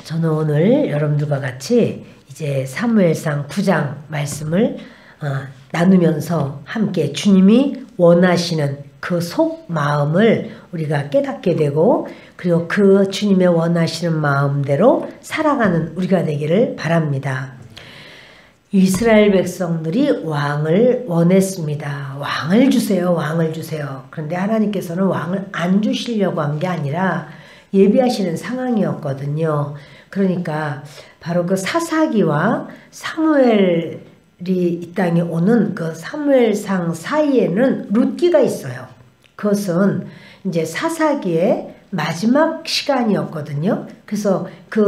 저는 오늘 여러분들과 같이 이제 사무엘상 9장 말씀을 나누면서 함께 주님이 원하시는 그 속 마음을 우리가 깨닫게 되고, 그리고 그 주님의 원하시는 마음대로 살아가는 우리가 되기를 바랍니다. 이스라엘 백성들이 왕을 원했습니다. 왕을 주세요, 왕을 주세요. 그런데 하나님께서는 왕을 안 주시려고 한 게 아니라 예비하시는 상황이었거든요. 그러니까 바로 그 사사기와 사무엘이 이 땅에 오는 그 사무엘상 사이에는 룻기가 있어요. 그것은 이제 사사기의 마지막 시간이었거든요. 그래서 그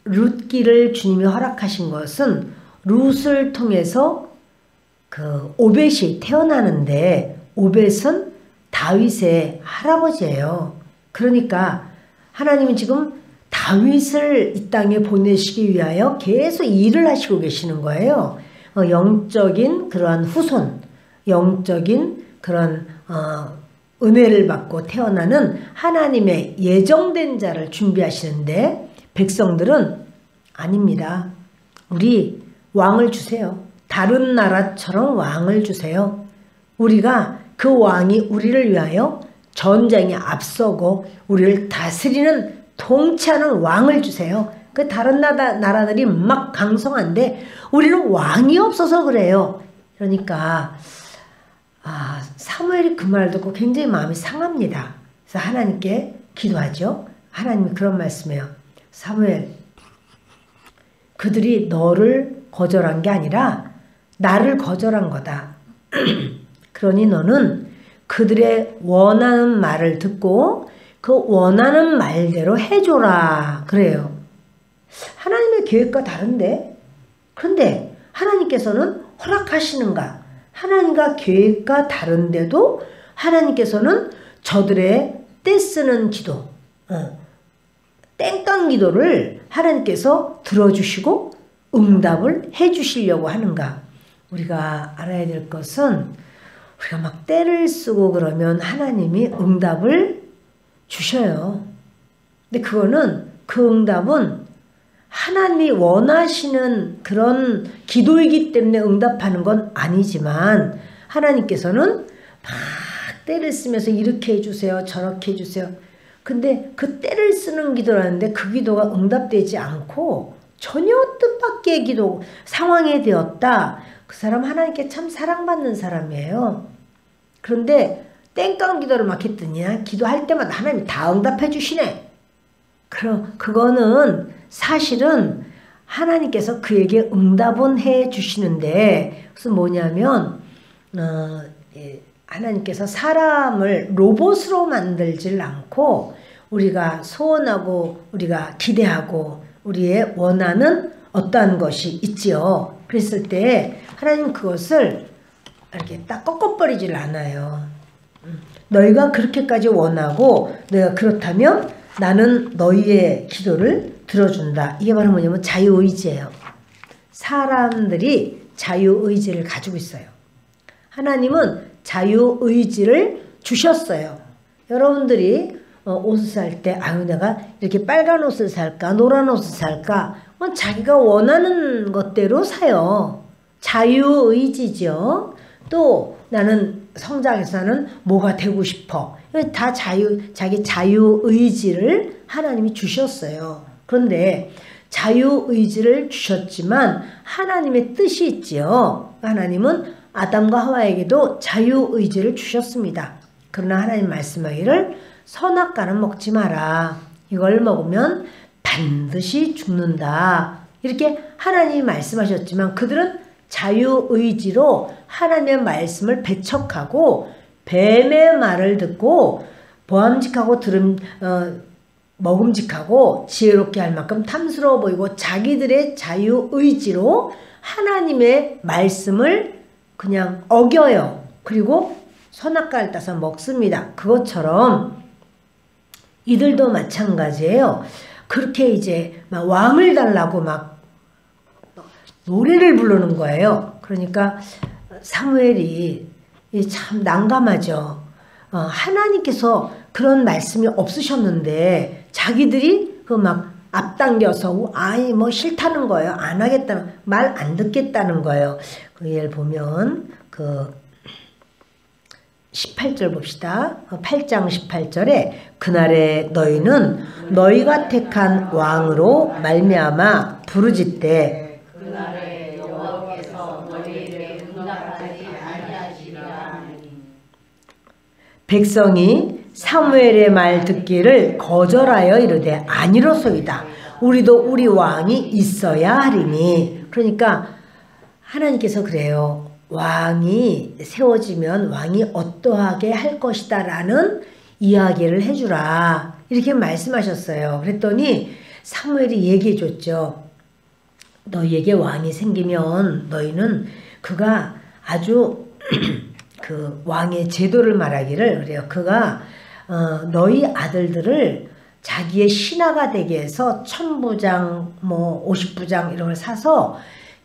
룻기를 주님이 허락하신 것은 룻을 통해서 그 오벳이 태어나는데, 오벳은 다윗의 할아버지예요. 그러니까 하나님은 지금 다윗을 이 땅에 보내시기 위하여 계속 일을 하시고 계시는 거예요. 영적인 그러한 후손, 영적인 그런 은혜를 받고 태어나는 하나님의 예정된 자를 준비하시는데, 백성들은 아닙니다. 우리 왕을 주세요. 다른 나라처럼 왕을 주세요. 우리가 그 왕이 우리를 위하여 전쟁에 앞서고 우리를 다스리는 통치하는 왕을 주세요. 그 다른 나라들이 막 강성한데 우리는 왕이 없어서 그래요. 그러니까 사무엘이 그 말을 듣고 굉장히 마음이 상합니다. 그래서 하나님께 기도하죠. 하나님이 그런 말씀이에요. 사무엘, 그들이 너를 거절한 게 아니라 나를 거절한 거다. 그러니 너는 그들의 원하는 말을 듣고 그 원하는 말대로 해줘라. 그래요. 하나님의 계획과 다른데? 그런데 하나님께서는 허락하시는가? 하나님과 계획과 다른데도 하나님께서는 저들의 떼쓰는 기도, 땡깡 기도를 하나님께서 들어주시고 응답을 해주시려고 하는가? 우리가 알아야 될 것은, 우리가 막 떼를 쓰고 그러면 하나님이 응답을 주셔요. 근데 그 응답은 하나님이 원하시는 그런 기도이기 때문에 응답하는 건 아니지만, 하나님께서는 막 떼를 쓰면서 이렇게 해주세요, 저렇게 해주세요. 근데 그 떼를 쓰는 기도라는데 그 기도가 응답되지 않고 전혀 뜻밖의 기도 상황에 되었다. 그 사람 하나님께 참 사랑받는 사람이에요. 그런데 땡깡 기도를 막 했더니 기도할 때마다 하나님이 다 응답해 주시네. 그거는 사실은 하나님께서 그에게 응답은 해 주시는데, 그것은 뭐냐면 하나님께서 사람을 로봇으로 만들질 않고 우리가 소원하고 우리가 기대하고 우리의 원하는 어떠한 것이 있지요. 그랬을 때 하나님 그것을 이렇게 딱 꺾어버리질 않아요. 너희가 그렇게까지 원하고 너희가 그렇다면 나는 너희의 기도를 들어준다. 이게 바로 뭐냐면 자유의지예요. 사람들이 자유의지를 가지고 있어요. 하나님은 자유의지를 주셨어요. 여러분들이 옷을 살 때 내가 이렇게 빨간 옷을 살까 노란 옷을 살까, 자기가 원하는 것대로 사요. 자유의지죠. 또 나는 성장해서는 뭐가 되고 싶어. 다 자기 자유의지를 하나님이 주셨어요. 그런데 자유의지를 주셨지만 하나님의 뜻이 있지요. 하나님은 아담과 하와에게도 자유의지를 주셨습니다. 그러나 하나님 말씀하기를 선악과는 먹지 마라. 이걸 먹으면 반드시 죽는다. 이렇게 하나님이 말씀하셨지만 그들은 자유의지로 하나님의 말씀을 배척하고 뱀의 말을 듣고 보암직하고 먹음직하고 지혜롭게 할 만큼 탐스러워 보이고 자기들의 자유의지로 하나님의 말씀을 그냥 어겨요. 그리고 선악과를 따서 먹습니다. 그것처럼 이들도 마찬가지예요. 그렇게 이제 막 왕을 달라고 막 노래를 부르는 거예요. 그러니까 사무엘이 참 난감하죠. 하나님께서 그런 말씀이 없으셨는데 자기들이 그 막 앞당겨서 아이 뭐 싫다는 거예요. 안 하겠다는, 말 안 듣겠다는 거예요. 그 예를 보면 그 18절 봅시다. 8장 18절에 그날에 너희는 너희가 택한 왕으로 말미암아 부르짖되 그날에 여호와께서 너희에게 응답하지 아니하시리라. 백성이 사무엘의 말 듣기를 거절하여 이르되 아니로소이다. 우리도 우리 왕이 있어야 하리니. 그러니까 하나님께서 그래요. 왕이 세워지면 왕이 어떠하게 할 것이다 라는 이야기를 해주라. 이렇게 말씀하셨어요. 그랬더니 사무엘이 얘기해 줬죠. 너희에게 왕이 생기면 너희는 그가 아주 그 왕의 제도를 말하기를 그래요. 그가 너희 아들들을 자기의 신하가 되게 해서 1000부장 뭐 50부장 이런 걸 사서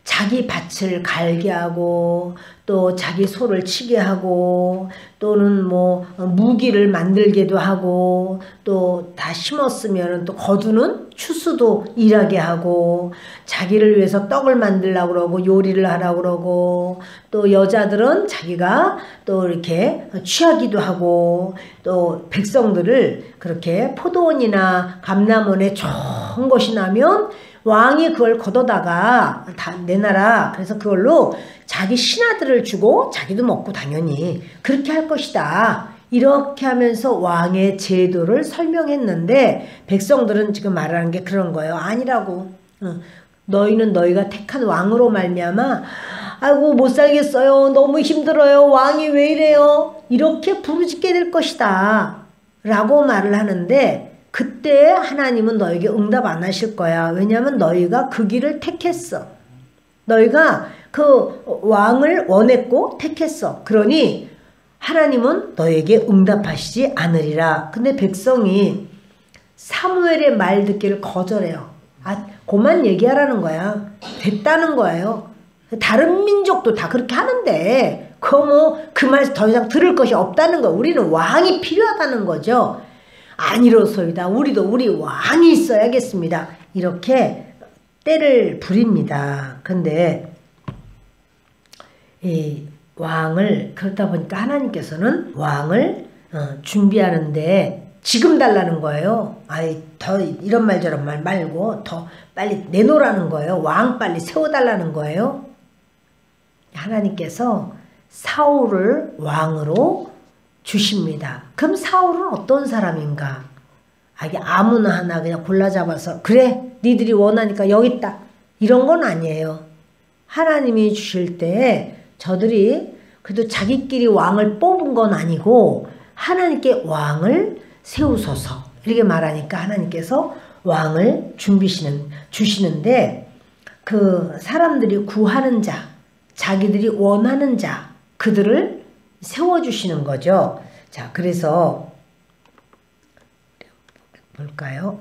자기 밭을 갈게 하고 또 자기 소를 치게 하고 또는 뭐 무기를 만들게도 하고 또 다 심었으면 또 거두는 추수도 일하게 하고 자기를 위해서 떡을 만들려고 그러고 요리를 하라고 그러고 또 여자들은 자기가 또 이렇게 취하기도 하고 또 백성들을 그렇게 포도원이나 감람원에 좋은 것이 나면 왕이 그걸 걷어다가 다 내놔라. 그래서 그걸로 자기 신하들을 주고 자기도 먹고 당연히 그렇게 할 것이다. 이렇게 하면서 왕의 제도를 설명했는데 백성들은 지금 말하는 게 그런 거예요. 아니라고. 너희는 너희가 택한 왕으로 말미암아 아이고 못 살겠어요. 너무 힘들어요. 왕이 왜 이래요? 이렇게 부르짖게 될 것이다. 라고 말을 하는데 그때 하나님은 너에게 응답 안 하실 거야. 왜냐하면 너희가 그 길을 택했어. 너희가 그 왕을 원했고 택했어. 그러니 하나님은 너에게 응답하시지 않으리라. 근데 백성이 사무엘의 말 듣기를 거절해요. 아, 그만 얘기하라는 거야. 됐다는 거예요. 다른 민족도 다 그렇게 하는데 그 말 더 이상 들을 것이 없다는 거. 우리는 왕이 필요하다는 거죠. 아니로소이다. 우리도 우리 왕이 있어야겠습니다. 이렇게 때를 부립니다. 근데 이 왕을 그렇다 보니까 하나님께서는 왕을 준비하는데 지금 달라는 거예요. 아이 더 이런 말 저런 말 말고 더 빨리 내놓으라는 거예요. 왕 빨리 세워달라는 거예요. 하나님께서 사울을 왕으로 주십니다. 그럼 사울은 어떤 사람인가? 이게 아무나 하나 그냥 골라 잡아서 그래 니들이 원하니까 여기 있다 이런 건 아니에요. 하나님이 주실 때 저들이 그래도 자기끼리 왕을 뽑은 건 아니고 하나님께 왕을 세우소서 이렇게 말하니까 하나님께서 왕을 주시는데 그 사람들이 구하는 자 자기들이 원하는 자 그들을 세워주시는 거죠. 자, 그래서 볼까요?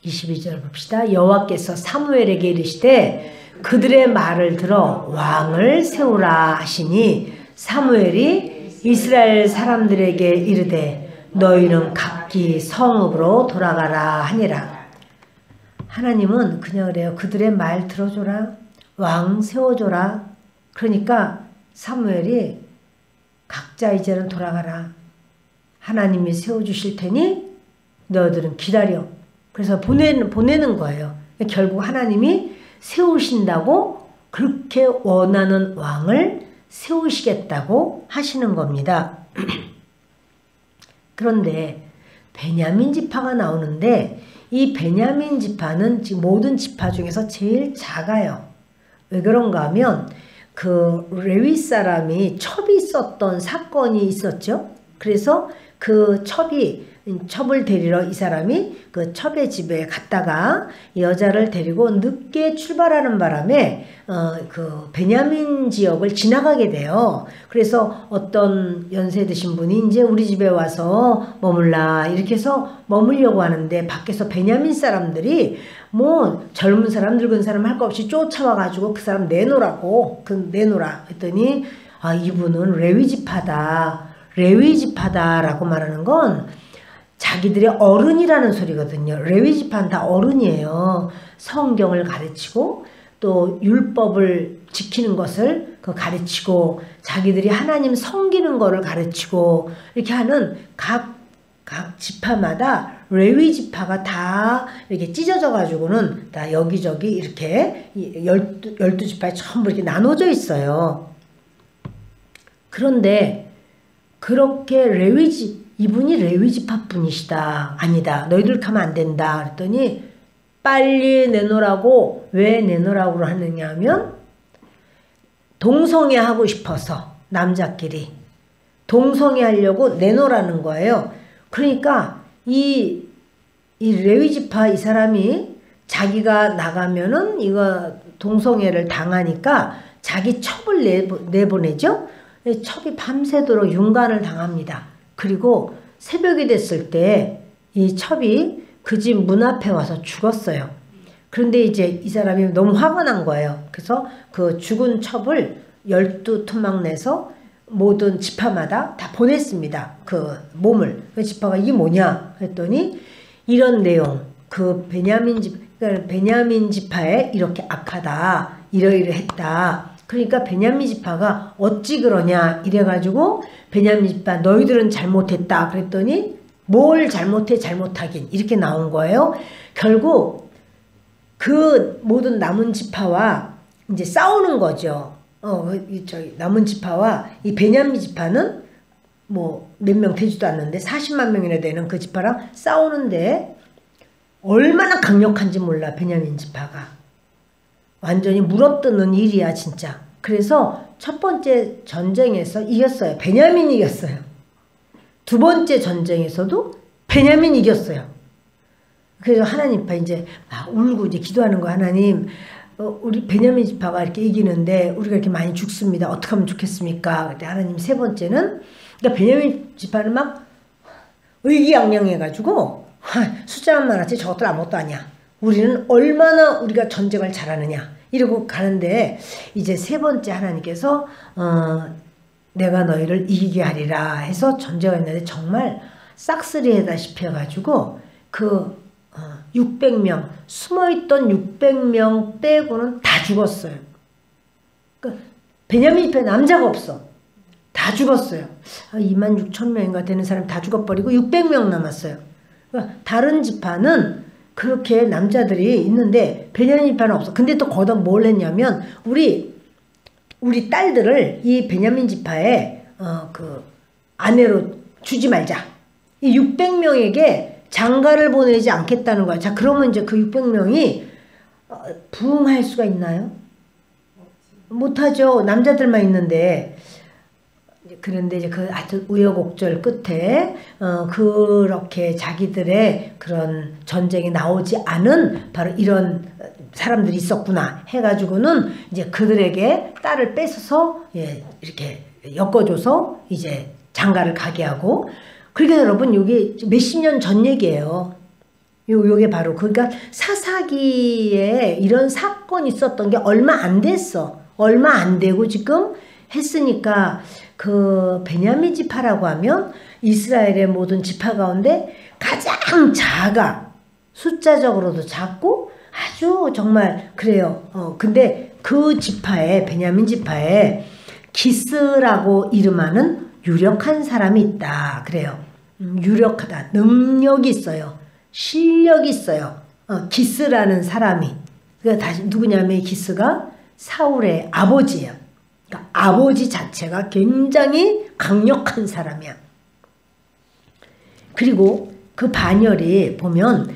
22절 봅시다. 여호와께서 사무엘에게 이르시되 그들의 말을 들어 왕을 세우라 하시니 사무엘이 이스라엘 사람들에게 이르되 너희는 각기 성읍으로 돌아가라 하니라. 하나님은 그냥 그래요. 그들의 말 들어줘라. 왕 세워줘라. 그러니까 사무엘이 각자 이제는 돌아가라. 하나님이 세워주실 테니 너희들은 기다려. 그래서 보내는 거예요. 결국 하나님이 세우신다고 그렇게 원하는 왕을 세우시겠다고 하시는 겁니다. 그런데 베냐민 지파가 나오는데 이 베냐민 지파는 지금 모든 지파 중에서 제일 작아요. 왜 그런가 하면 그 레위 사람이 첩이 있었던 사건이 있었죠. 그래서 그 첩을 데리러 이 사람이 그 첩의 집에 갔다가 여자를 데리고 늦게 출발하는 바람에 그 베냐민 지역을 지나가게 돼요. 그래서 어떤 연세 드신 분이 이제 우리 집에 와서 머물라 이렇게 해서 머물려고 하는데 밖에서 베냐민 사람들이 뭐 젊은 사람 늙은 사람 할 거 없이 쫓아와가지고 그 사람 내놓으라고 내놓으라 했더니 이분은 레위 지파다라고 말하는 건 자기들의 어른이라는 소리거든요. 레위 지파는 다 어른이에요. 성경을 가르치고 또 율법을 지키는 것을 가르치고 자기들이 하나님 섬기는 거를 가르치고 이렇게 하는 각 지파마다 레위 지파가 다 이렇게 찢어져 가지고는 다 여기저기 이렇게 12지파에 전부 이렇게 나눠져 있어요. 그런데 그렇게 이분이 레위 지파 분이시다. 아니다. 너희들 가면 안 된다. 그랬더니 빨리 내놓으라고. 왜 내놓으라고 하느냐 하면 동성애 하고 싶어서 남자끼리 동성애 하려고 내놓으라는 거예요. 그러니까 이 레위 지파 이 사람이 자기가 나가면은 이거 동성애를 당하니까 자기 첩을 내보내죠. 첩이 밤새도록 윤관을 당합니다. 그리고 새벽이 됐을 때 이 첩이 그 집 문 앞에 와서 죽었어요. 그런데 이제 이 사람이 너무 화가 난 거예요. 그래서 그 죽은 첩을 12토막 내서 모든 지파마다 다 보냈습니다. 그 몸을. 그 지파가 이게 뭐냐 했더니 이런 내용. 그 베냐민 지파에 이렇게 악하다. 이러이러했다. 그러니까 베냐민 지파가 어찌 그러냐 이래가지고 베냐민 지파 너희들은 잘못했다. 그랬더니 뭘 잘못해 잘못하긴 이렇게 나온 거예요. 결국 그 모든 남은 지파와 이제 싸우는 거죠. 남은 지파와 이 베냐민 지파는 뭐 몇 명 되지도 않는데 40만 명이나 되는 그 지파랑 싸우는데 얼마나 강력한지 몰라. 베냐민 지파가 완전히 물어뜯는 일이야 진짜. 그래서 첫 번째 전쟁에서 이겼어요. 베냐민이 이겼어요. 두 번째 전쟁에서도 베냐민이 이겼어요. 그래서 하나님 봐 이제 막 울고 이제 기도하는 거. 하나님 우리 베냐민 지파가 이렇게 이기는데 우리가 이렇게 많이 죽습니다. 어떻게 하면 좋겠습니까? 그때 하나님 세 번째는 그러니까 베냐민 지파는 막 의기양양해가지고 숫자만 많았지 저것들 아무것도 아니야. 우리는 얼마나 우리가 전쟁을 잘하느냐 이러고 가는데 이제 세 번째 하나님께서 내가 너희를 이기게 하리라 해서 전쟁을 했는데 정말 싹쓸이하다시피 해가지고 그 600명 숨어있던 600명 빼고는 다 죽었어요. 그러니까 베냐민 지파에 남자가 없어. 다 죽었어요. 26,000명인가 되는 사람 다 죽어버리고 600명 남았어요. 그러니까 다른 지파는 그렇게 남자들이 있는데 베냐민 지파는 없어. 근데 또 거기다 뭘 했냐면 우리 딸들을 이 베냐민 지파에 그 아내로 주지 말자. 이 600명에게 장가를 보내지 않겠다는 거야. 자, 그러면 이제 그 600명이 부흥할 수가 있나요? 못하죠. 남자들만 있는데. 그런데 이제 그 하여튼 우여곡절 끝에 그렇게 자기들의 그런 전쟁이 나오지 않은 바로 이런 사람들이 있었구나 해가지고는 이제 그들에게 딸을 뺏어서 이렇게 엮어줘서 이제 장가를 가게 하고. 그러니까 여러분 요게 몇십 년 전 얘기예요. 요게 바로 그러니까 사사기에 이런 사건이 있었던 게 얼마 안 됐어. 얼마 안 되고 지금 했으니까 그 베냐민 지파라고 하면 이스라엘의 모든 지파 가운데 가장 작아. 숫자적으로도 작고 아주 정말 그래요. 근데 그 지파에 베냐민 지파에 기스라고 이름하는 유력한 사람이 있다. 그래요. 유력하다. 능력이 있어요. 실력이 있어요. 기스라는 사람이. 그러니까 다시 누구냐면 이 기스가 사울의 아버지예요. 그러니까 아버지 자체가 굉장히 강력한 사람이야. 그리고 그 반열이 보면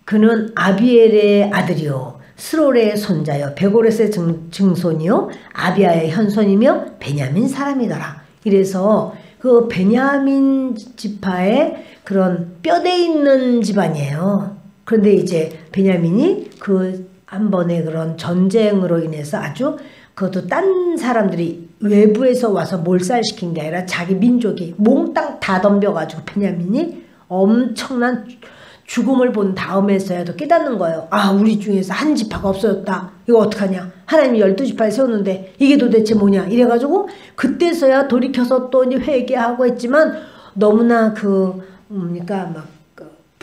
그는 아비엘의 아들이요 스롤의 손자요 베고렛의 증손이요 아비아의 현손이며 베냐민 사람이더라. 이래서 그 베냐민 지파의 그런 뼈대 있는 집안이에요. 그런데 이제 베냐민이 그 한 번의 그런 전쟁으로 인해서 아주 그것도 딴 사람들이 외부에서 와서 몰살시킨 게 아니라 자기 민족이 몽땅 다 덤벼가지고 베냐민이 엄청난 죽음을 본 다음에서야도 깨닫는 거예요. 아, 우리 중에서 한 지파가 없어졌다. 이거 어떡하냐. 하나님이 12지파를 세웠는데 이게 도대체 뭐냐. 이래가지고 그때서야 돌이켜서 또 회개하고 했지만 너무나 뭡니까 막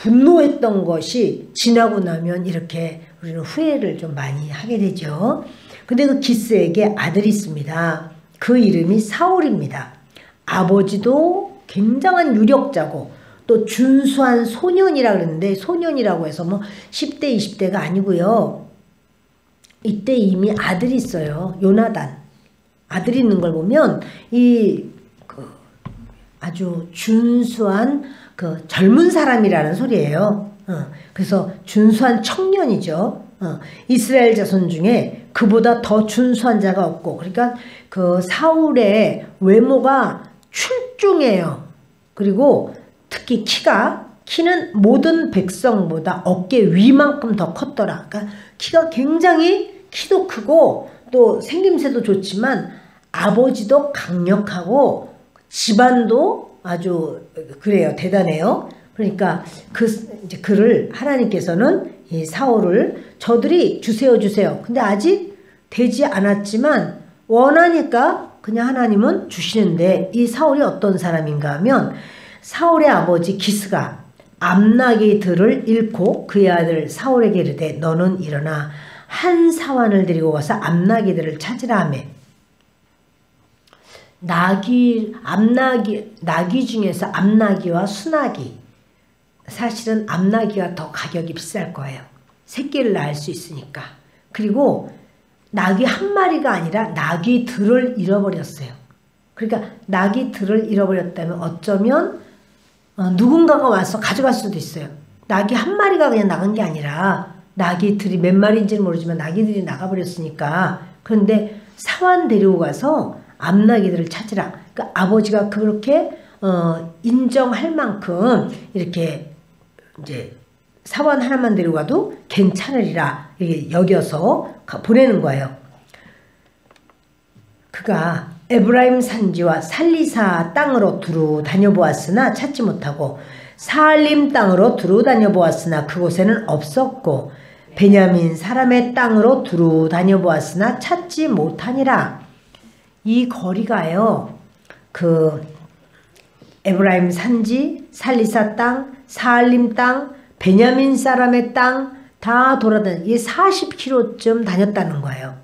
분노했던 것이 지나고 나면 이렇게 우리는 후회를 좀 많이 하게 되죠. 근데 그 기스에게 아들이 있습니다. 그 이름이 사울입니다. 아버지도 굉장한 유력자고 또 준수한 소년이라 그러는데, 소년이라고 해서 뭐 10대 20대가 아니고요. 이때 이미 아들이 있어요. 요나단. 아들이 있는 걸 보면 아주 준수한 그 젊은 사람이라는 소리예요. 그래서 준수한 청년이죠. 이스라엘 자손 중에 그보다 더 준수한 자가 없고, 그러니까 그 사울의 외모가 출중해요. 그리고 특히 키는 모든 백성보다 어깨 위만큼 더 컸더라. 그러니까 키가 굉장히 키도 크고 또 생김새도 좋지만 아버지도 강력하고 집안도 아주 그래요. 대단해요. 그러니까 이제 그를 하나님께서는 이 사울을 저들이 주세요. 근데 아직 되지 않았지만 원하니까 그냥 하나님은 주시는데, 이 사울이 어떤 사람인가 하면 사울의 아버지 기스가 암나기들을 잃고 그의 아들 사울에게 이르되 너는 일어나 한 사환을 데리고 가서 암나기들을 찾으라 하며, 나귀 중에서 암나기와 순나기, 사실은 암나기가 더 가격이 비쌀 거예요. 새끼를 낳을 수 있으니까. 그리고 나귀 한 마리가 아니라 나귀들을 잃어버렸어요. 그러니까 나귀들을 잃어버렸다면 어쩌면 누군가가 와서 가져갈 수도 있어요. 나귀 한 마리가 그냥 나간 게 아니라 나귀들이 몇 마리인지는 모르지만 나귀들이 나가버렸으니까. 그런데 사환 데리고 가서 암나귀들을 찾으라. 그러니까 아버지가 그렇게 인정할 만큼 이렇게 이제 사환 하나만 데리고 가도 괜찮으리라 이렇게 여겨서 보내는 거예요. 그가 에브라임 산지와 살리사 땅으로 두루 다녀보았으나 찾지 못하고 사알림 땅으로 두루 다녀보았으나 그곳에는 없었고 베냐민 사람의 땅으로 두루 다녀보았으나 찾지 못하니라. 이 거리가요, 그 에브라임 산지, 살리사 땅, 사알림 땅, 베냐민 사람의 땅 다 돌아다니 40km쯤 다녔다는 거예요.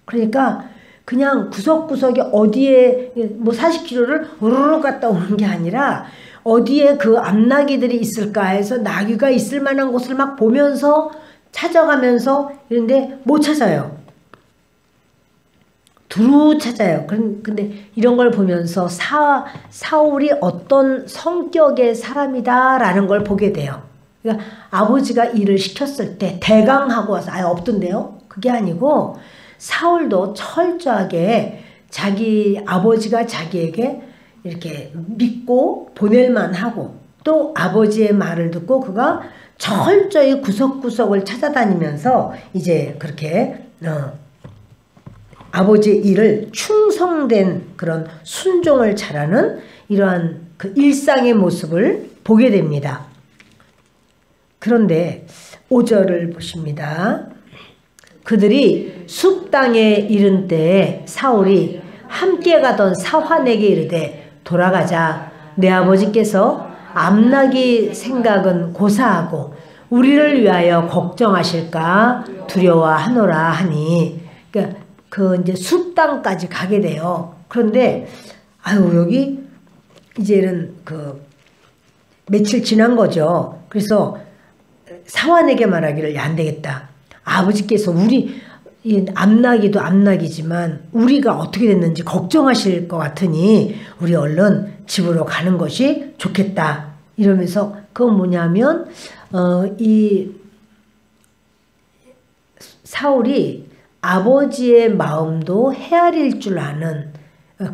그러니까 그냥 구석구석에 어디에 뭐 40km를 우르르 갔다 오는 게 아니라 어디에 그 암나귀들이 있을까 해서 나귀가 있을 만한 곳을 막 보면서 찾아가면서 이런데 못 찾아요. 두루 찾아요. 근데 이런 걸 보면서 사울이 어떤 성격의 사람이다라는 걸 보게 돼요. 그러니까 아버지가 일을 시켰을 때 대강하고 와서 아예 없던데요. 그게 아니고 사울도 철저하게 자기 아버지가 자기에게 이렇게 믿고 보낼만 하고 또 아버지의 말을 듣고 그가 철저히 구석구석을 찾아다니면서 이제 그렇게 아버지의 일을 충성된 그런 순종을 잘하는 이러한 그 일상의 모습을 보게 됩니다. 그런데 5절을 보십니다. 그들이 숲 땅에 이른 때에 사울이 함께 가던 사환에게 이르되 돌아가자. 내 아버지께서 암나기 생각은 고사하고 우리를 위하여 걱정하실까 두려워하노라 하니, 그러니까 그 이제 숲 땅까지 가게 돼요. 그런데 여기 이제는 그 며칠 지난 거죠. 그래서 사환에게 말하기를 야, 안 되겠다. 아버지께서 우리 암나기도 암나기지만 우리가 어떻게 됐는지 걱정하실 것 같으니 우리 얼른 집으로 가는 것이 좋겠다. 이러면서 그건 뭐냐면 이 사울이 아버지의 마음도 헤아릴 줄 아는,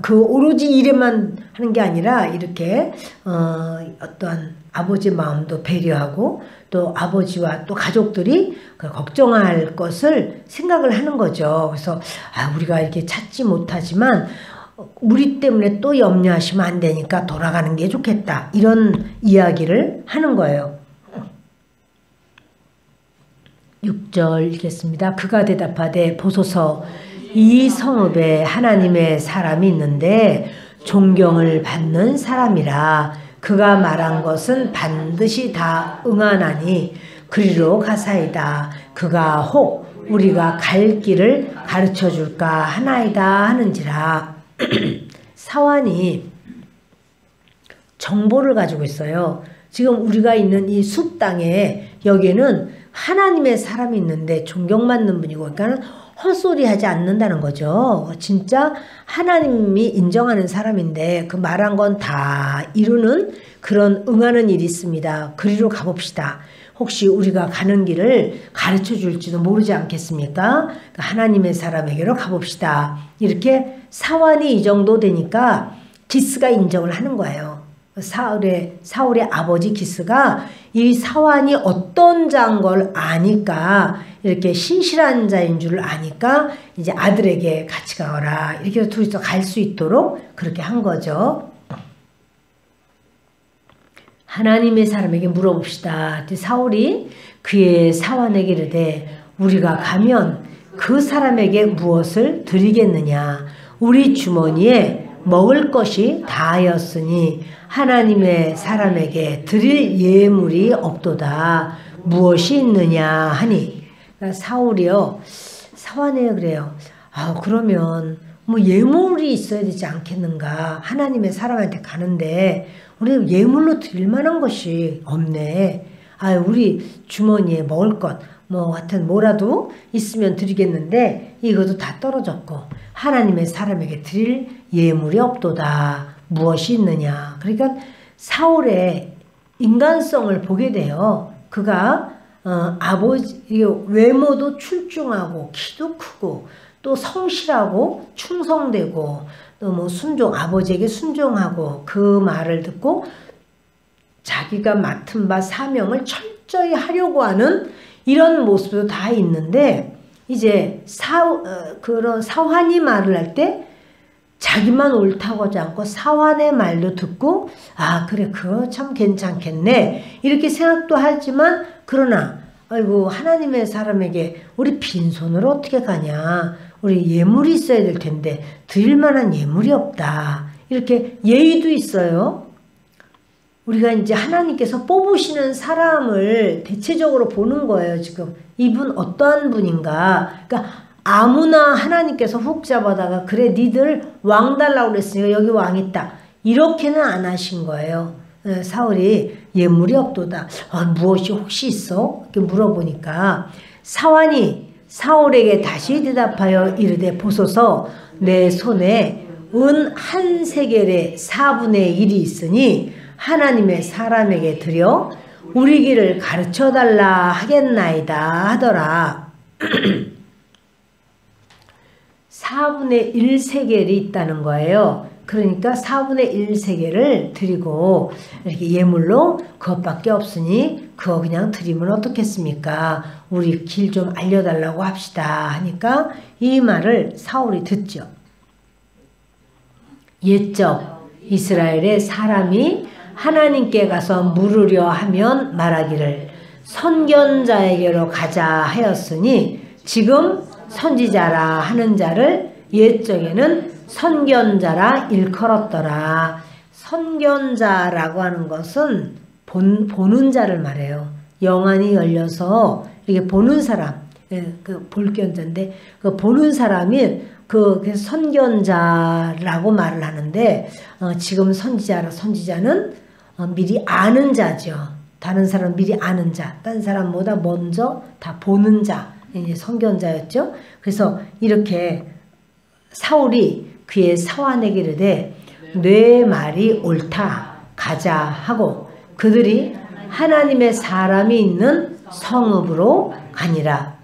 그 오로지 일에만 하는 게 아니라 이렇게 어떠한 아버지의 마음도 배려하고 또 아버지와 또 가족들이 걱정할 것을 생각을 하는 거죠. 그래서 우리가 이렇게 찾지 못하지만 우리 때문에 또 염려하시면 안 되니까 돌아가는 게 좋겠다. 이런 이야기를 하는 거예요. 6절 읽겠습니다. 그가 대답하되 보소서, 이 성읍에 하나님의 사람이 있는데 존경을 받는 사람이라. 그가 말한 것은 반드시 다 응하나니 그리로 가사이다. 그가 혹 우리가 갈 길을 가르쳐 줄까 하나이다 하는지라. 사환이 정보를 가지고 있어요. 지금 우리가 있는 이 숲 땅에 여기는 하나님의 사람이 있는데 존경받는 분이고, 그러니까 헛소리 하지 않는다는 거죠. 진짜 하나님이 인정하는 사람인데 그 말한 건 다 이루는 그런 응하는 일이 있습니다. 그리로 가봅시다. 혹시 우리가 가는 길을 가르쳐 줄지도 모르지 않겠습니까? 하나님의 사람에게로 가봅시다. 이렇게 사환이 이 정도 되니까 기스가 인정을 하는 거예요. 사울의 아버지 기스가 이 사환이 어떤 자인 걸 아니까, 이렇게 신실한 자인 줄 아니까 이제 아들에게 같이 가거라, 이렇게 둘이서 갈 수 있도록 그렇게 한 거죠. 하나님의 사람에게 물어봅시다. 사울이 그의 사환에게 이르되 우리가 가면 그 사람에게 무엇을 드리겠느냐? 우리 주머니에 먹을 것이 다하였으니 하나님의 사람에게 드릴 예물이 없도다. 무엇이 있느냐 하니, 그러니까 사울이요, 사환에 그래요. 그러면 뭐 예물이 있어야 되지 않겠는가? 하나님의 사람한테 가는데 우리 예물로 드릴 만한 것이 없네. 우리 주머니에 먹을 것 뭐 하여튼 뭐라도 있으면 드리겠는데 이것도 다 떨어졌고 하나님의 사람에게 드릴 예물이 없도다. 무엇이 있느냐. 그러니까 사울의 인간성을 보게 돼요. 그가 아버지 외모도 출중하고 키도 크고 또 성실하고 충성되고 또 뭐 아버지에게 순종하고 그 말을 듣고 자기가 맡은 바 사명을 철저히 하려고 하는 이런 모습도 다 있는데, 이제 그런 사환이 말을 할 때 자기만 옳다고 하지 않고 사환의 말도 듣고 그래 그거 참 괜찮겠네 이렇게 생각도 하지만, 그러나 아이고 하나님의 사람에게 우리 빈손으로 어떻게 가냐, 우리 예물이 있어야 될 텐데 드릴 만한 예물이 없다, 이렇게 예의도 있어요. 우리가 이제 하나님께서 뽑으시는 사람을 대체적으로 보는 거예요. 지금 이분 어떠한 분인가. 그러니까 아무나 하나님께서 훅 잡아다가 그래 니들 왕 달라고 그랬으니까 여기 왕 있다, 이렇게는 안 하신 거예요. 사울이 예물이 없도다. 무엇이 혹시 있어? 이렇게 물어보니까 사환이 사울에게 다시 대답하여 이르되 보소서, 내 손에 은 한 세겔의 4분의 1이 있으니 하나님의 사람에게 드려 우리 길을 가르쳐달라 하겠나이다 하더라. 4분의 1세겔이 있다는 거예요. 그러니까 4분의 1세겔을 드리고 이렇게 예물로 그것밖에 없으니 그거 그냥 드리면 어떻겠습니까? 우리 길 좀 알려달라고 합시다 하니까 이 말을 사울이 듣죠. 옛적 이스라엘의 사람이 하나님께 가서 물으려 하면 말하기를 선견자에게로 가자 하였으니 지금 선지자라 하는 자를 옛적에는 선견자라 일컬었더라. 선견자라고 하는 것은 보는 자를 말해요. 영안이 열려서 이렇게 보는 사람, 그 볼견자인데 그 보는 사람이 그래서 선견자라고 말을 하는데, 지금 선지자는 미리 아는 자죠. 다른 사람 미리 아는 자, 다른 사람보다 먼저 다 보는 자, 이제 선견자였죠. 그래서 이렇게 사울이 그의 사환에게 이르되 내 말이 옳다 가자 하고 그들이 하나님의 사람이 있는 성읍으로 가니라.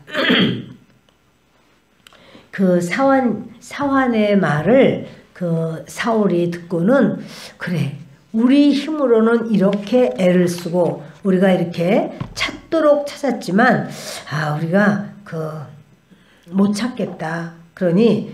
그 사환의 말을 그 사울이 듣고는 그래 우리 힘으로는 이렇게 애를 쓰고 우리가 이렇게 찾도록 찾았지만 우리가 못 찾겠다. 그러니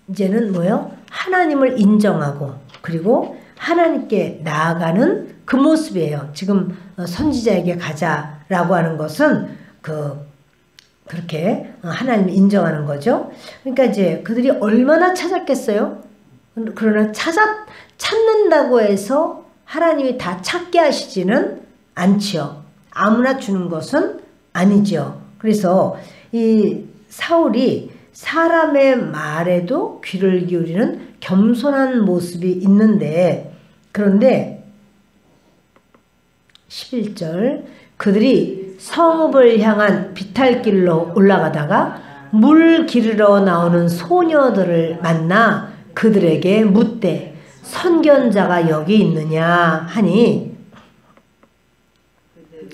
이제는 뭐요? 하나님을 인정하고 그리고 하나님께 나아가는 그 모습이에요. 지금 선지자에게 가자라고 하는 것은 그렇게 하나님을 인정하는 거죠. 그러니까 이제 그들이 얼마나 찾았겠어요? 그러나 찾는다고 해서 하나님이 다 찾게 하시지는 않지요. 아무나 주는 것은 아니죠. 그래서 이 사울이 사람의 말에도 귀를 기울이는 겸손한 모습이 있는데, 그런데 11절 그들이 성읍을 향한 비탈길로 올라가다가 물 기르러 나오는 소녀들을 만나 그들에게 묻되 선견자가 여기 있느냐 하니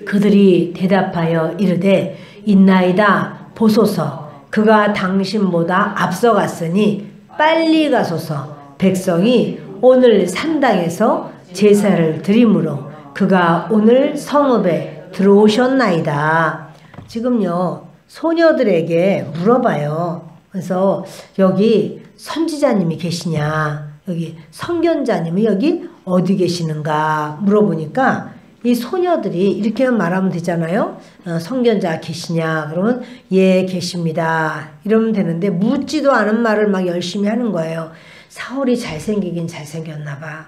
그들이 대답하여 이르되 있나이다. 보소서 그가 당신보다 앞서갔으니 빨리 가소서. 백성이 오늘 산당에서 제사를 드리므로 그가 오늘 성읍에 들어오셨나이다. 지금요 소녀들에게 물어봐요. 그래서 여기 선지자님이 계시냐, 여기 선견자님이 여기 어디 계시는가 물어보니까 이 소녀들이 이렇게만 말하면 되잖아요. 선견자 계시냐 그러면 예 계십니다 이러면 되는데, 묻지도 않은 말을 막 열심히 하는 거예요. 사울이 잘생기긴 잘생겼나 봐.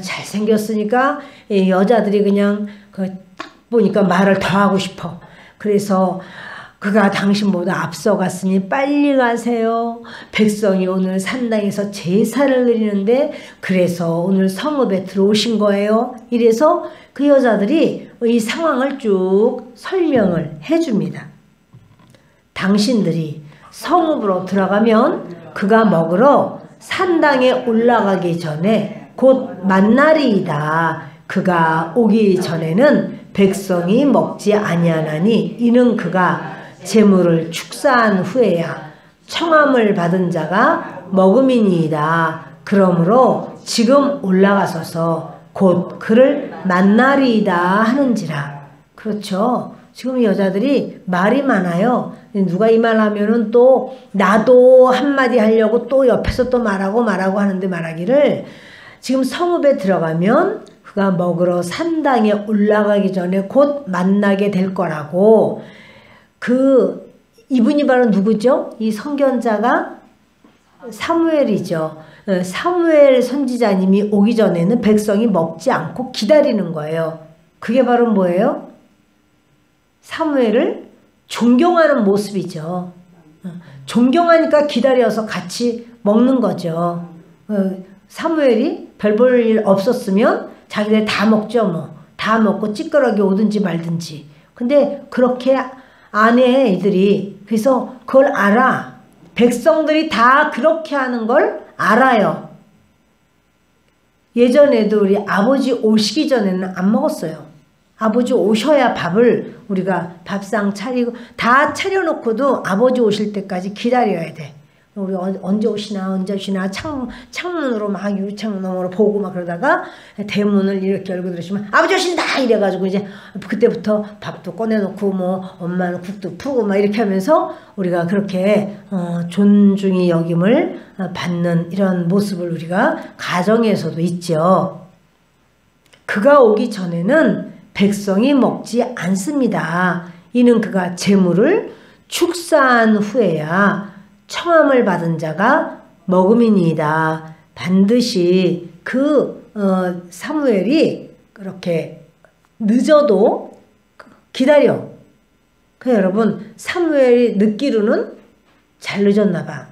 잘생겼으니까 여자들이 그냥 딱 보니까 말을 더 하고 싶어. 그래서 그가 당신보다 앞서갔으니 빨리 가세요. 백성이 오늘 산당에서 제사를 드리는데 그래서 오늘 성읍에 들어오신 거예요. 이래서 그 여자들이 이 상황을 쭉 설명을 해줍니다. 당신들이 성읍으로 들어가면 그가 먹으러 산당에 올라가기 전에 곧 만날이이다. 그가 오기 전에는 백성이 먹지 아니하나니 이는 그가 재물을 축사한 후에야 청함을 받은 자가 먹음이니이다. 그러므로 지금 올라가소서 곧 그를 만나리이다 하는지라. 그렇죠. 지금 여자들이 말이 많아요. 누가 이 말 하면은 또 나도 한마디 하려고 또 옆에서 또 말하고 하는데, 말하기를 지금 성읍에 들어가면 그가 먹으러 산당에 올라가기 전에 곧 만나게 될 거라고. 이분이 바로 누구죠? 이 선견자가 사무엘이죠. 사무엘 선지자님이 오기 전에는 백성이 먹지 않고 기다리는 거예요. 그게 바로 뭐예요? 사무엘을 존경하는 모습이죠. 존경하니까 기다려서 같이 먹는 거죠. 사무엘이 별 볼 일 없었으면 자기들 다 먹죠. 뭐 다 먹고 찌끄러기 오든지 말든지. 근데 그렇게 안 해 이들이. 그래서 그걸 알아. 백성들이 다 그렇게 하는 걸 알아요. 예전에도 우리 아버지 오시기 전에는 안 먹었어요. 아버지 오셔야 밥을 우리가 밥상 차리고 다 차려놓고도 아버지 오실 때까지 기다려야 돼. 우리 언제 오시나 창문으로 막 유창문 너머로 보고 막 그러다가 대문을 이렇게 열고 들으시면 아버지 오신다 이래가지고 이제 그때부터 밥도 꺼내놓고 뭐 엄마는 국도 푸고 막 이렇게 하면서 우리가 그렇게 존중이 여김을 받는 이런 모습을 우리가 가정에서도 있죠. 그가 오기 전에는 백성이 먹지 않습니다. 이는 그가 재물을 축사한 후에야 청함을 받은 자가 먹음이니이다. 반드시 사무엘이 그렇게 늦어도 기다려. 여러분 사무엘이 늦기로는 잘 늦었나 봐.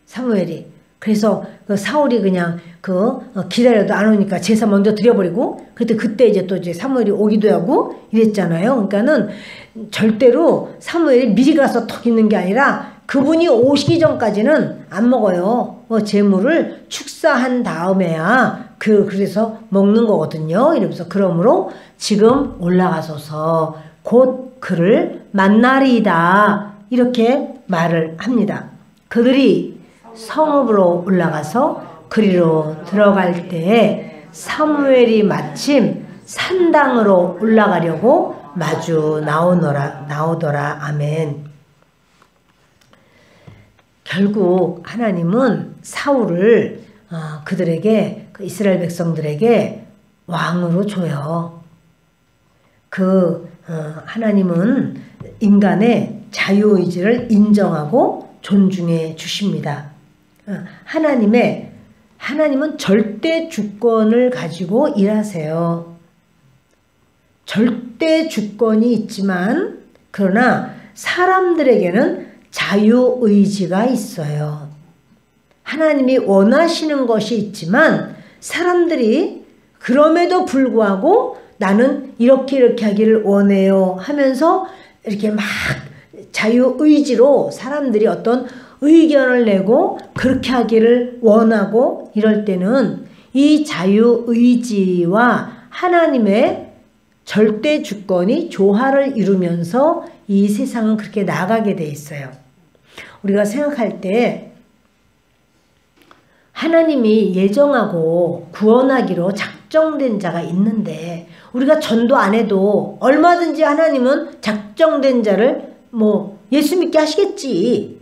사무엘이. 그래서 사울이 그냥 기다려도 안 오니까 제사 먼저 드려버리고 그때 이제 또 이제 사무엘이 오기도 하고 이랬잖아요. 그러니까는 절대로 사무엘이 미리 가서 턱 있는 게 아니라 그분이 오시기 전까지는 안 먹어요. 재물을 축사한 다음에야 그래서 먹는 거거든요. 이러면서 그러므로 지금 올라가소서 곧 그를 만나리이다. 이렇게 말을 합니다. 그들이 성읍으로 올라가서 그리로 들어갈 때에 사무엘이 마침 산당으로 올라가려고 마주 나오더라. 아멘. 결국 하나님은 사울을 그들에게 이스라엘 백성들에게 왕으로 줘요. 하나님은 인간의 자유의지를 인정하고 존중해 주십니다. 하나님은 절대 주권을 가지고 일하세요. 절대 주권이 있지만 그러나 사람들에게는 자유의지가 있어요. 하나님이 원하시는 것이 있지만 사람들이 그럼에도 불구하고 나는 이렇게 하기를 원해요 하면서 이렇게 막 자유의지로 사람들이 어떤 의견을 내고 그렇게 하기를 원하고 이럴 때는 이 자유의지와 하나님의 절대 주권이 조화를 이루면서 이 세상은 그렇게 나가게 돼 있어요. 우리가 생각할 때 하나님이 예정하고 구원하기로 작정된 자가 있는데 우리가 전도 안 해도 얼마든지 하나님은 작정된 자를 예수 믿게 하시겠지.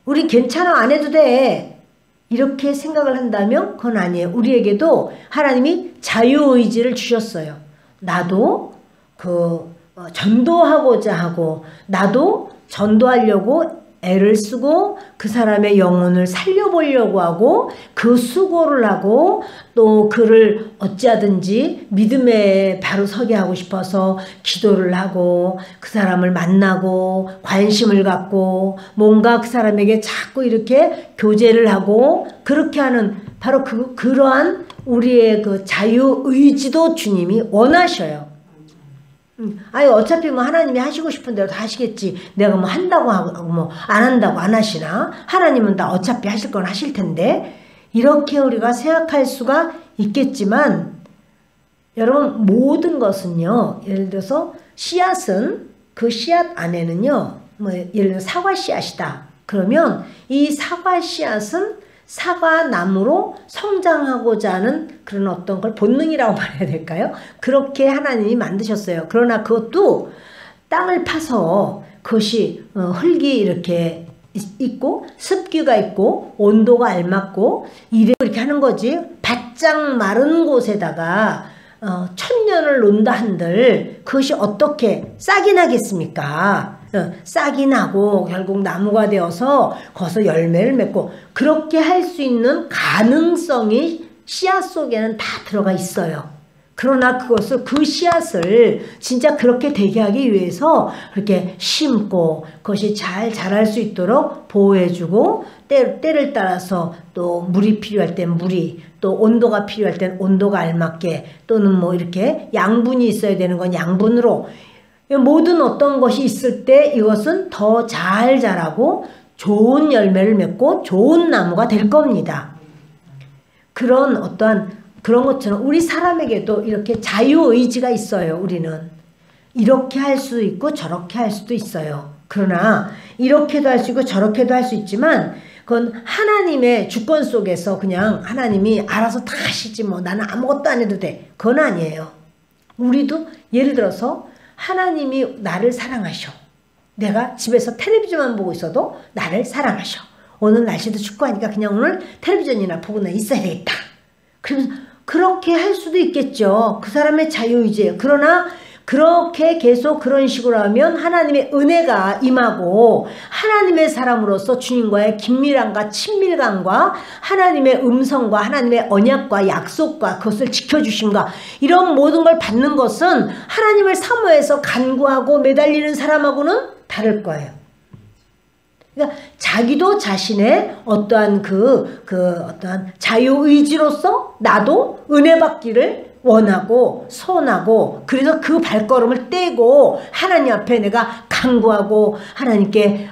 우리 괜찮아 안 해도 돼. 이렇게 생각을 한다면 그건 아니에요. 우리에게도 하나님이 자유의지를 주셨어요. 나도 전도하고자 하고 나도 전도하려고 애를 쓰고 그 사람의 영혼을 살려보려고 하고 그 수고를 하고 또 그를 어찌하든지 믿음에 바로 서게 하고 싶어서 기도를 하고 그 사람을 만나고 관심을 갖고 뭔가 그 사람에게 자꾸 이렇게 교제를 하고 그렇게 하는 바로 그러한 우리의 그 자유의지도 주님이 원하셔요. 아유 어차피 하나님이 하시고 싶은 대로 다 하시겠지. 내가 한다고 하고 안 한다고 안 하시나? 하나님은 다 어차피 하실 건 하실 텐데 이렇게 우리가 생각할 수가 있겠지만 여러분 모든 것은요. 예를 들어서 씨앗은 그 씨앗 안에는요. 예를 들어 사과 씨앗이다. 그러면 이 사과 씨앗은 사과나무로 성장하고자 하는 그런 어떤 걸 본능이라고 말해야 될까요? 그렇게 하나님이 만드셨어요. 그러나 그것도 땅을 파서 그것이 흙이 이렇게 있고 습기가 있고 온도가 알맞고 이렇게 하는 거지. 바짝 마른 곳에다가 천년을 논다 한들 그것이 어떻게 싹이 나겠습니까? 싹이 나고 결국 나무가 되어서 거기서 열매를 맺고 그렇게 할 수 있는 가능성이 씨앗 속에는 다 들어가 있어요. 그러나 그것을 그 씨앗을 진짜 그렇게 되게 하기 위해서 그렇게 심고 그것이 잘 자랄 수 있도록 보호해주고 때를 따라서 또 물이 필요할 땐 물이 또 온도가 필요할 땐 온도가 알맞게 또는 이렇게 양분이 있어야 되는 건 양분으로 모든 어떤 것이 있을 때 이것은 더 잘 자라고 좋은 열매를 맺고 좋은 나무가 될 겁니다. 그런 것처럼 우리 사람에게도 이렇게 자유의지가 있어요. 우리는 이렇게 할 수 있고 저렇게 할 수도 있어요. 그러나 이렇게도 할 수 있고 저렇게도 할 수 있지만 그건 하나님의 주권 속에서 그냥 하나님이 알아서 다 하시지 나는 아무것도 안 해도 돼. 그건 아니에요. 우리도 예를 들어서 하나님이 나를 사랑하셔. 내가 집에서 텔레비전만 보고 있어도 나를 사랑하셔. 오늘 날씨도 춥고 하니까 그냥 오늘 텔레비전이나 보고나 있어야 되겠다. 그러면서 그렇게 할 수도 있겠죠. 그 사람의 자유의지예요. 그러나 그렇게 계속 그런 식으로 하면 하나님의 은혜가 임하고 하나님의 사람으로서 주님과의 긴밀함과 친밀감과 하나님의 음성과 하나님의 언약과 약속과 그것을 지켜주심과 이런 모든 걸 받는 것은 하나님을 사모해서 간구하고 매달리는 사람하고는 다를 거예요. 그러니까 자기도 자신의 어떠한 어떠한 자유의지로서 나도 은혜 받기를 원하고 소원하고 그래서 그 발걸음을 떼고 하나님 앞에 내가 간구하고 하나님께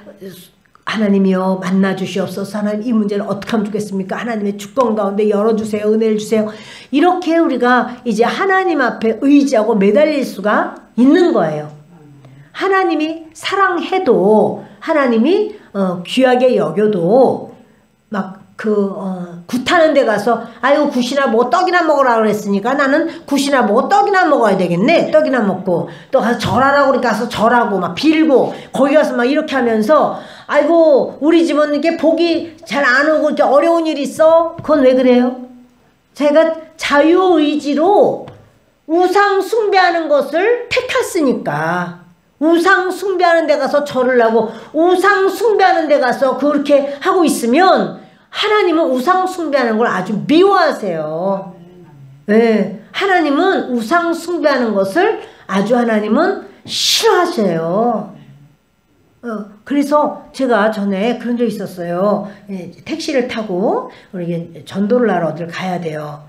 하나님이여 만나 주시옵소서. 하나님 이 문제를 어떻게 하면 좋겠습니까? 하나님의 주권 가운데 열어주세요. 은혜를 주세요. 이렇게 우리가 이제 하나님 앞에 의지하고 매달릴 수가 있는 거예요. 하나님이 사랑해도 하나님이 귀하게 여겨도 막 굿하는 데 가서 아이고 굿이나 먹어 떡이나 먹으라 그랬으니까 나는 굿이나 먹어 떡이나 먹어야 되겠네. 떡이나 먹고 또 가서 절하라고 그러니까 가서 절하고 막 빌고 거기 가서 막 이렇게 하면서 아이고 우리 집은 이렇게 복이 잘 안 오고 이렇게 어려운 일이 있어. 그건 왜 그래요? 제가 자유의지로 우상 숭배하는 것을 택했으니까 우상 숭배하는 데 가서 절을 하고 우상 숭배하는 데 가서 그렇게 하고 있으면 하나님은 우상 숭배하는 걸 아주 미워하세요. 네, 하나님은 우상 숭배하는 것을 아주 하나님은 싫어하세요. 그래서 제가 전에 그런 적 있었어요. 택시를 타고 우리 전도를 하러 어딜 가야 돼요.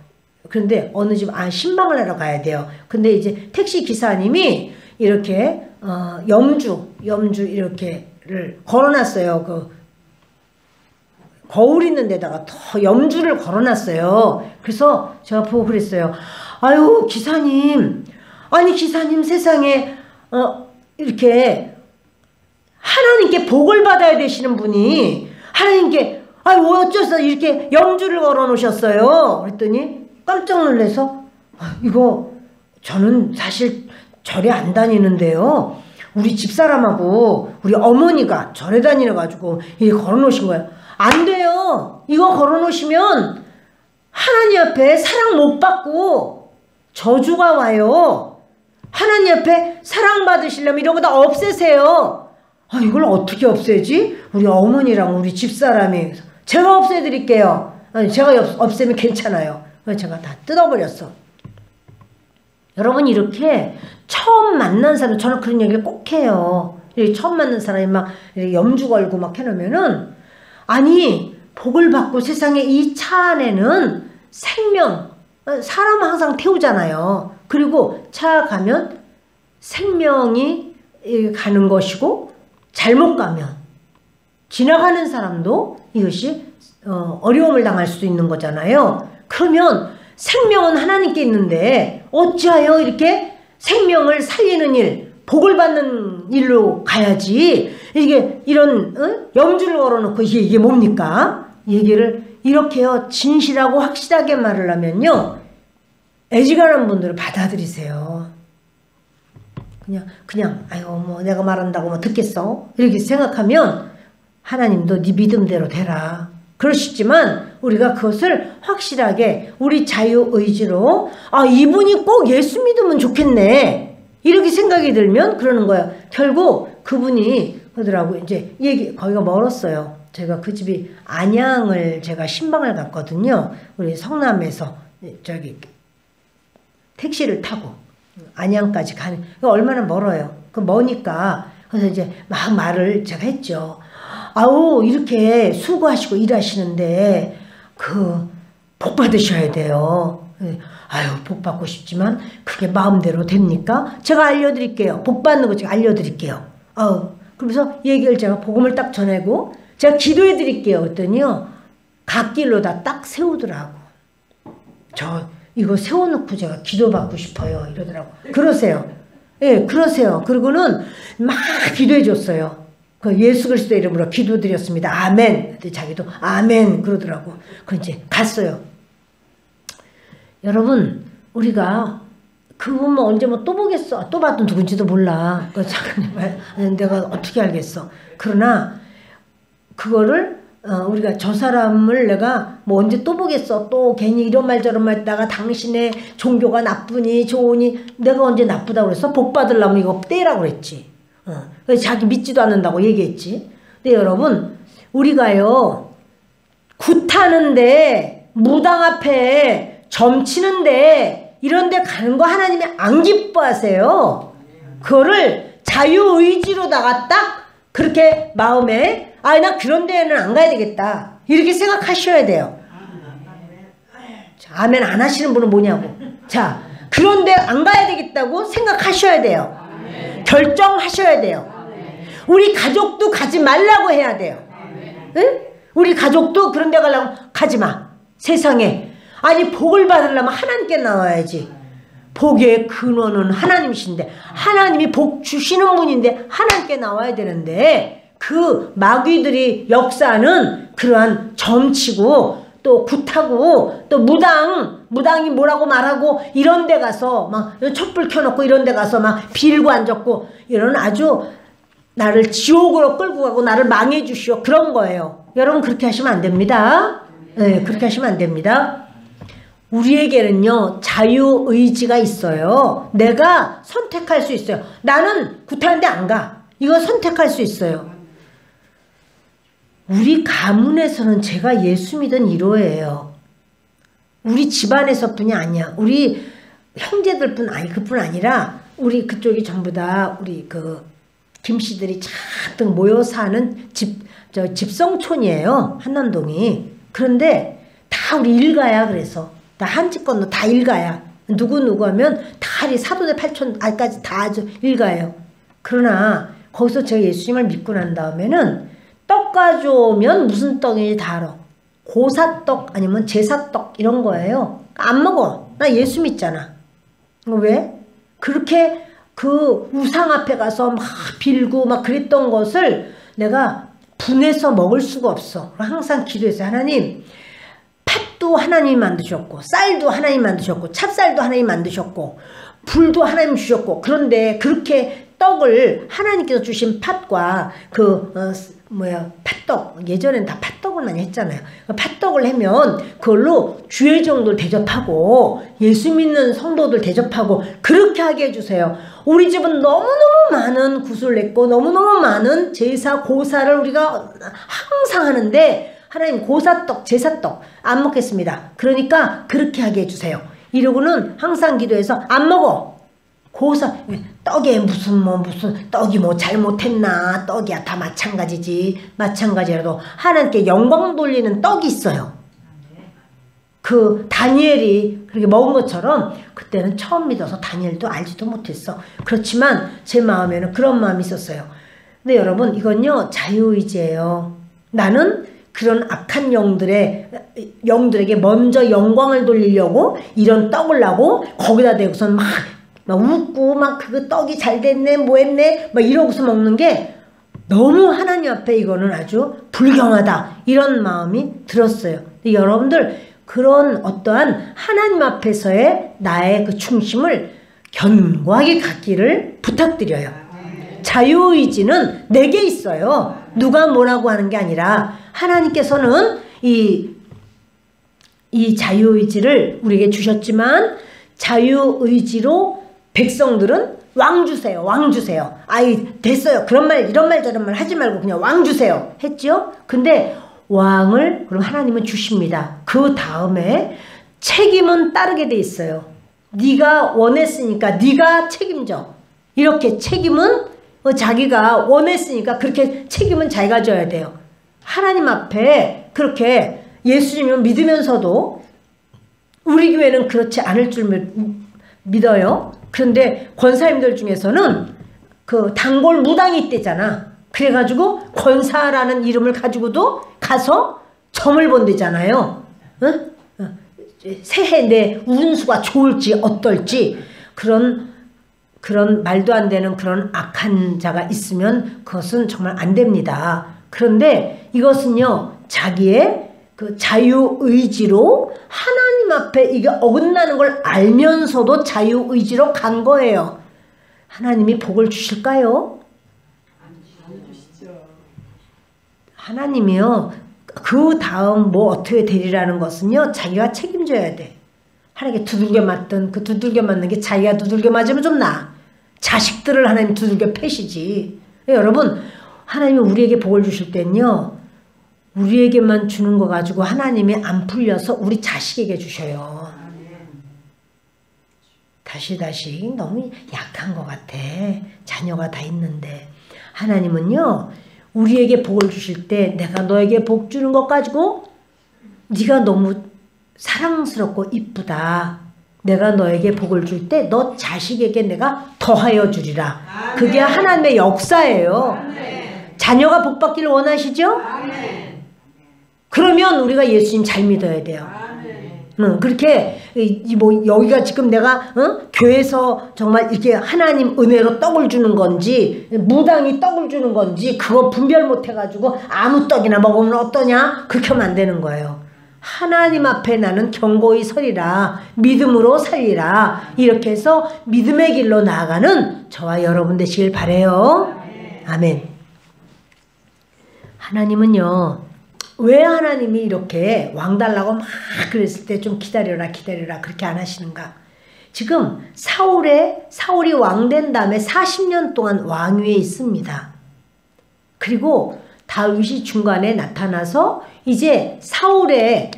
그런데 어느 집 신방을 하러 가야 돼요. 근데 이제 택시 기사님이 이렇게 염주 이렇게를 걸어놨어요. 그 거울 있는 데다가 더 염주를 걸어놨어요. 그래서 제가 보고 그랬어요. 아유 기사님, 아니 기사님 세상에 이렇게 하나님께 복을 받아야 되시는 분이 하나님께 아유 어째서 이렇게 염주를 걸어 놓으셨어요? 그랬더니 깜짝 놀라서 이거 저는 사실 절에 안 다니는데요. 우리 집사람하고 우리 어머니가 절에 다니셔가지고 이렇게 걸어 놓으신 거예요. 안 돼요. 이거 걸어 놓으시면 하나님 앞에 사랑 못 받고 저주가 와요. 하나님 앞에 사랑받으시려면 이런 거 다 없애세요. 이걸 어떻게 없애지? 우리 어머니랑 우리 집사람이. 제가 없애드릴게요. 제가 없애면 괜찮아요. 그래서 제가 다 뜯어버렸어. 여러분 이렇게 처음 만난 사람, 저는 그런 얘기를 꼭 해요. 이렇게 처음 만난 사람이 막 이렇게 염주 걸고 막 해놓으면은 아니 복을 받고 세상에 이 차 안에는 생명, 사람은 항상 태우잖아요. 그리고 차 가면 생명이 가는 것이고 잘못 가면 지나가는 사람도 이것이 어려움을 당할 수도 있는 거잖아요. 그러면 생명은 하나님께 있는데 어찌하여 이렇게 생명을 살리는 일, 복을 받는 일로 가야지. 이게 이런 염주를 걸어놓고 이게 뭡니까? 얘기를 이렇게요 진실하고 확실하게 말을 하면요 애지간한 분들은 받아들이세요. 그냥 아유 뭐 내가 말한다고 뭐 듣겠어? 이렇게 생각하면 하나님도 네 믿음대로 되라 그러시지만 우리가 그것을 확실하게 우리 자유의지로 이분이 꼭 예수 믿으면 좋겠네 이렇게 생각이 들면 그러는 거예요. 결국 그분이 그러더라고요. 이제 거기가 멀었어요. 제가 그 집이 안양을 제가 신방을 갔거든요. 우리 성남에서 저기 택시를 타고 안양까지 가는 얼마나 멀어요. 그 머니까 그래서 이제 막 말을 제가 했죠. 아우 이렇게 수고하시고 일하시는데 복 받으셔야 돼요. 아유 복 받고 싶지만 그게 마음대로 됩니까? 제가 알려드릴게요. 복 받는 거 제가 알려드릴게요. 그러면서 얘기를 제가 복음을 딱 전하고 제가 기도해 드릴게요. 그랬더니요 갓길로다 딱 세우더라고. 저 이거 세워놓고 제가 기도받고 싶어요 이러더라고. 그러세요. 예, 그러세요. 그리고는 막 기도해 줬어요. 그 예수 그리스도 이름으로 기도드렸습니다. 아멘. 자기도 아멘 그러더라고. 그 이제 갔어요. 여러분 우리가 그분 뭐 언제 뭐 또 보겠어. 또 봐도 누군지도 몰라. 내가 어떻게 알겠어. 그러나 그거를 우리가 저 사람을 내가 뭐 언제 또 보겠어. 또 괜히 이런 말 저런 말 했다가 당신의 종교가 나쁘니 좋으니 내가 언제 나쁘다고 그랬어. 복 받으려면 이거 떼라고 그랬지. 그래서 자기 믿지도 않는다고 얘기했지. 근데 여러분 우리가요 굿하는데 무당 앞에 점치는데 이런 데 가는 거 하나님이 안 기뻐하세요. 그거를 자유의지로다가 딱 그렇게 마음에 나 그런 데는 안 가야 되겠다 이렇게 생각하셔야 돼요. 자, 아멘 안 하시는 분은 뭐냐고. 자 그런 데 안 가야 되겠다고 생각하셔야 돼요. 결정하셔야 돼요. 우리 가족도 가지 말라고 해야 돼요. 응? 우리 가족도 그런 데 가려고 가지 마. 세상에 아니 복을 받으려면 하나님께 나와야지. 복의 근원은 하나님이신데 하나님이 복 주시는 분인데 하나님께 나와야 되는데 그 마귀들이 역사하는 그러한 점치고 또 굿하고 또 무당이 뭐라고 말하고 이런 데 가서 막 촛불 켜놓고 이런 데 가서 막 빌고 앉았고 이런 아주 나를 지옥으로 끌고 가고 나를 망해 주시오 그런 거예요. 여러분 그렇게 하시면 안 됩니다. 네, 그렇게 하시면 안 됩니다. 우리에게는요 자유의지가 있어요. 내가 선택할 수 있어요. 나는 굿하는데 안 가. 이거 선택할 수 있어요. 우리 가문에서는 제가 예수 믿은 1호예요. 우리 집안에서뿐이 아니야. 우리 형제들뿐 아니 그뿐 아니라 우리 그쪽이 전부 다 우리 그 김씨들이 잔뜩 모여 사는 집성촌이에요. 한남동이. 그런데 다 우리 일가야. 그래서 다 한집건너 다 일가야. 누구 하면 다 사도대 팔촌 알까지 다 일가예요. 그러나 거기서 제가 예수님을 믿고 난 다음에는 떡 가져오면 무슨 떡인지 다 알아. 고사떡 아니면 제사떡 이런 거예요. 안 먹어. 나 예수 믿잖아. 왜? 그렇게 그 우상 앞에 가서 막 빌고 막 그랬던 것을 내가 분해서 먹을 수가 없어. 항상 기도했어요. 하나님, 팥도 하나님이 만드셨고 쌀도 하나님이 만드셨고 찹쌀도 하나님이 만드셨고 불도 하나님 주셨고, 그런데 그렇게 떡을 하나님께서 주신 팥과 팥떡, 예전엔 다 팥떡을 많이 했잖아요. 팥떡을 하면 그걸로 주의 종들 대접하고 예수 믿는 성도들 대접하고 그렇게 하게 해주세요. 우리 집은 너무너무 많은 구슬 냈고 너무너무 많은 제사 고사를 우리가 항상 하는데 하나님 고사떡 제사떡 안 먹겠습니다. 그러니까 그렇게 하게 해주세요. 이러고는 항상 기도해서 안 먹어. 고사 떡에 무슨 떡이 뭐 잘못했나. 떡이야 다 마찬가지지. 마찬가지라도 하나님께 영광 돌리는 떡이 있어요. 그 다니엘이 그렇게 먹은 것처럼 그때는 처음 믿어서 다니엘도 알지도 못했어. 그렇지만 제 마음에는 그런 마음이 있었어요. 근데 여러분 이건요 자유의지예요. 나는 그런 악한 영들에게 먼저 영광을 돌리려고 이런 떡을 나고 거기다 대고서 막 웃고 막 그 떡이 잘 됐네 뭐 했네 막 이러고서 먹는 게 너무 하나님 앞에 이거는 아주 불경하다 이런 마음이 들었어요. 근데 여러분들 그런 어떠한 하나님 앞에서의 나의 그 충심을 견고하게 갖기를 부탁드려요. 자유의지는 내게 있어요. 누가 뭐라고 하는 게 아니라 하나님께서는 이 자유의지를 우리에게 주셨지만 자유의지로 백성들은 왕 주세요. 왕 주세요. 아이 됐어요. 그런 말 이런 말 저런 말 하지 말고 그냥 왕 주세요. 했죠? 근데 왕을 그럼 하나님은 주십니다. 그 다음에 책임은 따르게 돼 있어요. 네가 원했으니까 네가 책임져. 이렇게 책임은 자기가 원했으니까 그렇게 책임은 자기가 져야 돼요. 하나님 앞에 그렇게 예수님을 믿으면서도 우리 교회는 그렇지 않을 줄 믿어요. 그런데 권사님들 중에서는 그 단골 무당이 있대잖아. 그래가지고 권사라는 이름을 가지고도 가서 점을 본대잖아요. 응? 새해 내 운수가 좋을지 어떨지 그런 말도 안 되는 그런 악한 자가 있으면 그것은 정말 안 됩니다. 그런데 이것은요 자기의 그 자유의지로 하나님 앞에 이게 어긋나는 걸 알면서도 자유의지로 간 거예요. 하나님이 복을 주실까요? 하나님이요 그 다음 뭐 어떻게 되리라는 것은요 자기가 책임져야 돼. 하나님께 두들겨 맞든 그 두들겨 맞는 게 자기가 두들겨 맞으면 좀 나아. 자식들을 하나님 두들겨 패시지. 여러분 하나님이 우리에게 복을 주실 때는요 우리에게만 주는 거 가지고 하나님이 안 풀려서 우리 자식에게 주셔요. 다시 너무 약한 것 같아. 자녀가 다 있는데 하나님은요 우리에게 복을 주실 때 내가 너에게 복 주는 것 가지고 네가 너무 사랑스럽고 이쁘다. 내가 너에게 복을 줄 때 너 자식에게 내가 더하여 주리라. 그게 하나님의 역사예요. 자녀가 복 받기를 원하시죠? 그러면 우리가 예수님 잘 믿어야 돼요. 그렇게 뭐 여기가 지금 내가 교회에서 정말 이렇게 하나님 은혜로 떡을 주는 건지 무당이 떡을 주는 건지 그거 분별 못 해가지고 아무 떡이나 먹으면 어떠냐 그렇게 하면 안 되는 거예요. 하나님 앞에 나는 견고히 서리라. 믿음으로 살리라. 이렇게 해서 믿음의 길로 나아가는 저와 여러분 되시길 바라요. 아멘. 하나님은요 왜 하나님이 이렇게 왕 달라고 막 그랬을 때 좀 기다려라 그렇게 안 하시는가? 지금 사울이 왕 된 다음에 40년 동안 왕위에 있습니다. 그리고 다윗이 중간에 나타나서 이제 사울의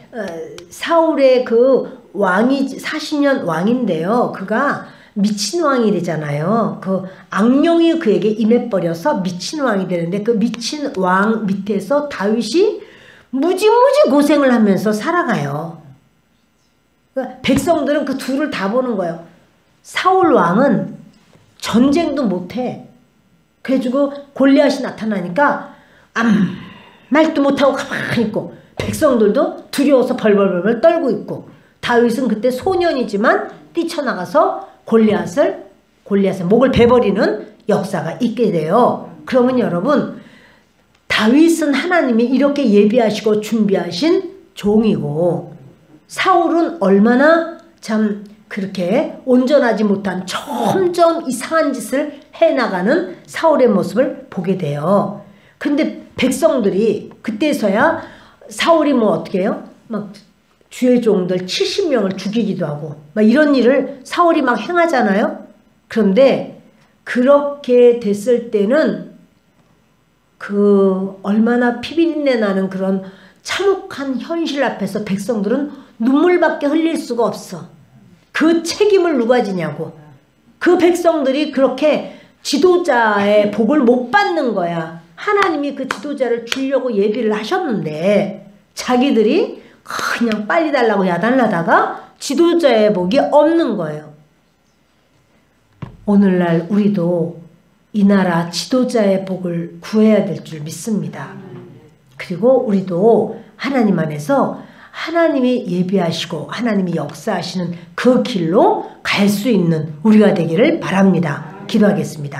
그 왕이 40년 왕인데요. 그가 미친 왕이 되잖아요. 그 악령이 그에게 임해버려서 미친 왕이 되는데 그 미친 왕 밑에서 다윗이 무지무지 고생을 하면서 살아가요. 그러니까 백성들은 그 둘을 다 보는 거예요. 사울 왕은 전쟁도 못해. 그래가지고 골리앗이 나타나니까 아무 말도 못하고 가만히 있고 백성들도 두려워서 벌벌벌 떨고 있고 다윗은 그때 소년이지만 뛰쳐나가서 골리앗의 목을 베버리는 역사가 있게 돼요. 그러면 여러분 다윗은 하나님이 이렇게 예비하시고 준비하신 종이고 사울은 얼마나 참 그렇게 온전하지 못한 점점 이상한 짓을 해나가는 사울의 모습을 보게 돼요. 근데 백성들이 그때서야 사울이 뭐 어떻게 해요? 막 주의 종들 70명을 죽이기도 하고 막 이런 일을 사울이 막 행하잖아요. 그런데 그렇게 됐을 때는 그 얼마나 피비린내 나는 그런 참혹한 현실 앞에서 백성들은 눈물밖에 흘릴 수가 없어. 그 책임을 누가 지냐고. 그 백성들이 그렇게 지도자의 복을 못 받는 거야. 하나님이 그 지도자를 주려고 예비를 하셨는데 자기들이 그냥 빨리 달라고 야단하다가 지도자의 복이 없는 거예요. 오늘날 우리도 이 나라 지도자의 복을 구해야 될 줄 믿습니다. 그리고 우리도 하나님 안에서 하나님이 예비하시고 하나님이 역사하시는 그 길로 갈 수 있는 우리가 되기를 바랍니다. 기도하겠습니다.